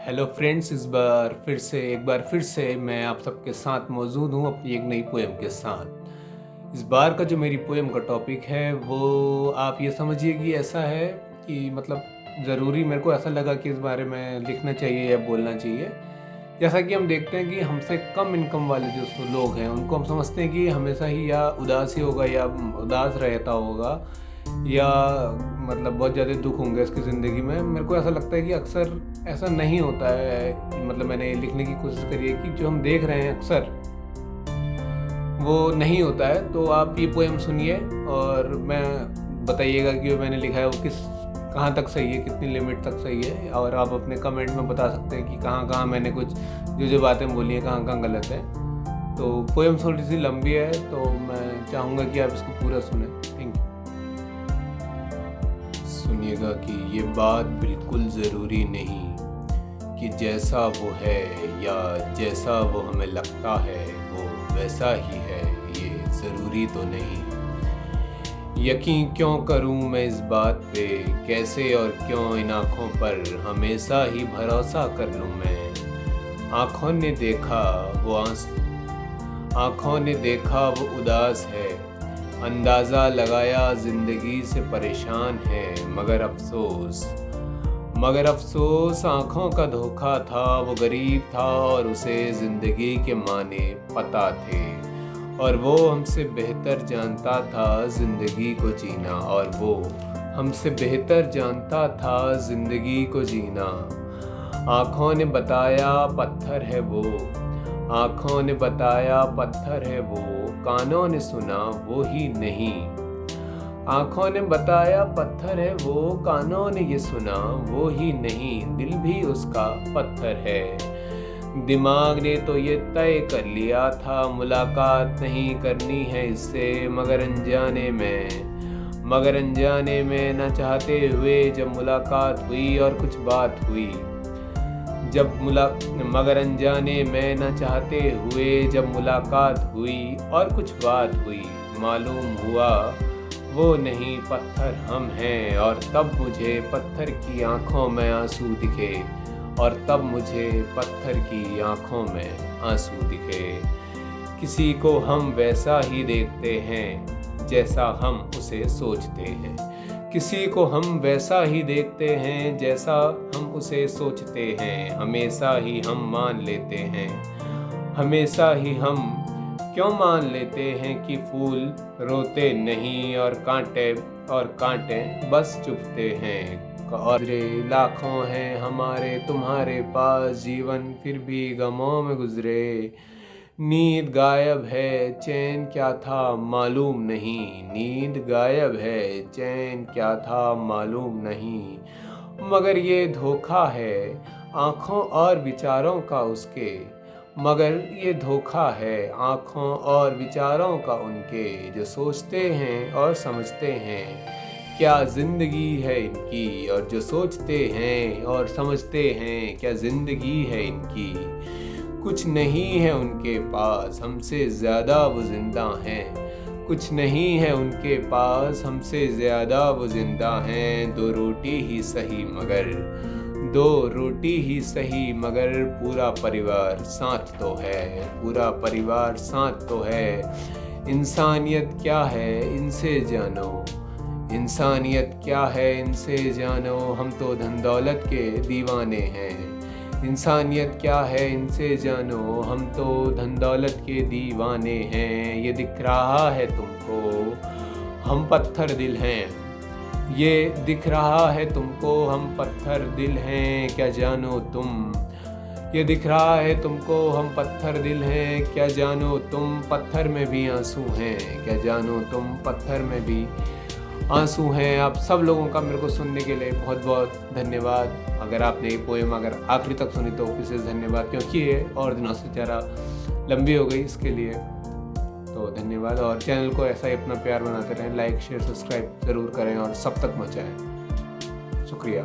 Hello friends, इस बार एक बार फिर से मैं आप सबके साथ मौजूद हूँ अपनी एक नई पोएम के साथ। इस बार का जो मेरी पोएम का टॉपिक है वो आप ये समझिए कि ऐसा है कि मतलब ज़रूरी मेरे को ऐसा लगा कि इस बारे में लिखना चाहिए या बोलना चाहिए। जैसा कि हम देखते हैं कि हमसे कम इनकम वाले जो लोग हैं उनको हम समझते हैं कि हमेशा ही या उदास ही होगा या उदास रहता होगा या मतलब बहुत ज़्यादा दुख होंगे इसकी ज़िंदगी में। मेरे को ऐसा लगता है कि अक्सर ऐसा नहीं होता है। मतलब मैंने लिखने की कोशिश करी है कि जो हम देख रहे हैं अक्सर वो नहीं होता है। तो आप ये पोएम सुनिए और मैं बताइएगा कि जो मैंने लिखा है वो कहाँ तक सही है, कितनी लिमिट तक सही है। और आप अपने कमेंट में बता सकते हैं कि कहाँ कहाँ मैंने कुछ जो बातें बोली हैं कहाँ कहाँ गलत है। तो पोएम थोड़ी सी लंबी है तो मैं चाहूँगा कि आप इसको पूरा सुने। Thank you. सुनिएगा कि ये बात बिल्कुल ज़रूरी नहीं कि जैसा वो है या जैसा वो हमें लगता है वो वैसा ही है, ये ज़रूरी तो नहीं। यकीन क्यों करूं मैं इस बात पे, कैसे और क्यों इन आँखों पर हमेशा ही भरोसा कर लूं मैं। आँखों ने देखा वो उदास है, अंदाज़ा लगाया ज़िंदगी से परेशान है। मगर अफसोस आँखों का धोखा था। वो गरीब था और उसे ज़िंदगी के माने पता थे, और वो हमसे बेहतर जानता था ज़िंदगी को जीना, और वो हमसे बेहतर जानता था ज़िंदगी को जीना। आँखों ने बताया पत्थर है वो, आँखों ने बताया पत्थर है वो, कानों ने सुना वो ही नहीं। आँखों ने बताया पत्थर है वो, कानों ने ये सुना वो ही नहीं। दिल भी उसका पत्थर है, दिमाग ने तो ये तय कर लिया था मुलाकात नहीं करनी है इससे। मगर अनजाने में न चाहते हुए जब मुलाकात हुई और कुछ बात हुई। मगर अनजाने में न चाहते हुए जब मुलाकात हुई और कुछ बात हुई, मालूम हुआ वो नहीं पत्थर हम हैं। और तब मुझे पत्थर की आँखों में आंसू दिखे, और तब मुझे पत्थर की आँखों में आंसू दिखे। किसी को हम वैसा ही देखते हैं जैसा हम उसे सोचते हैं, किसी को हम वैसा ही देखते हैं जैसा हम उसे सोचते हैं। हमेशा ही हम मान लेते हैं, हमेशा ही हम क्यों मान लेते हैं कि फूल रोते नहीं और कांटे बस चुभते हैं। और लाखों हैं हमारे तुम्हारे पास, जीवन फिर भी गमों में गुजरे। नींद गायब है चैन क्या था मालूम नहीं, नींद गायब है चैन क्या था मालूम नहीं। मगर ये धोखा है आँखों और विचारों का उसके, मगर ये धोखा है आँखों और विचारों का उनके, जो सोचते हैं और समझते हैं क्या ज़िंदगी है इनकी। और जो सोचते हैं और समझते हैं क्या ज़िंदगी है इनकी। कुछ नहीं है उनके पास हमसे ज़्यादा वो जिंदा हैं, कुछ नहीं है उनके पास हमसे ज़्यादा वो जिंदा हैं। दो रोटी ही सही मगर पूरा परिवार साथ तो है, पूरा परिवार साथ तो है। इंसानियत क्या है इनसे जानो, इंसानियत क्या है इनसे जानो। हम तो धन दौलत के दीवाने हैं, इंसानियत क्या है इनसे जानो। हम तो धन दौलत के दीवाने हैं। ये दिख रहा है तुमको हम पत्थर दिल हैं, ये दिख रहा है तुमको हम पत्थर दिल हैं, क्या जानो तुम। ये दिख रहा है तुमको हम पत्थर दिल हैं, क्या जानो तुम। पत्थर में भी आंसू हैं, क्या जानो तुम। पत्थर में भी आंसू हैं। आप सब लोगों का मेरे को सुनने के लिए बहुत बहुत धन्यवाद। अगर आपने ये पोएम आखिरी तक सुनी तो विशेष धन्यवाद, क्योंकि ये और दिनों से ज़रा लंबी हो गई इसके लिए। तो धन्यवाद, और चैनल को ऐसा ही अपना प्यार बनाते रहें। लाइक शेयर सब्सक्राइब ज़रूर करें और सब तक पहुँचाएँ। शुक्रिया।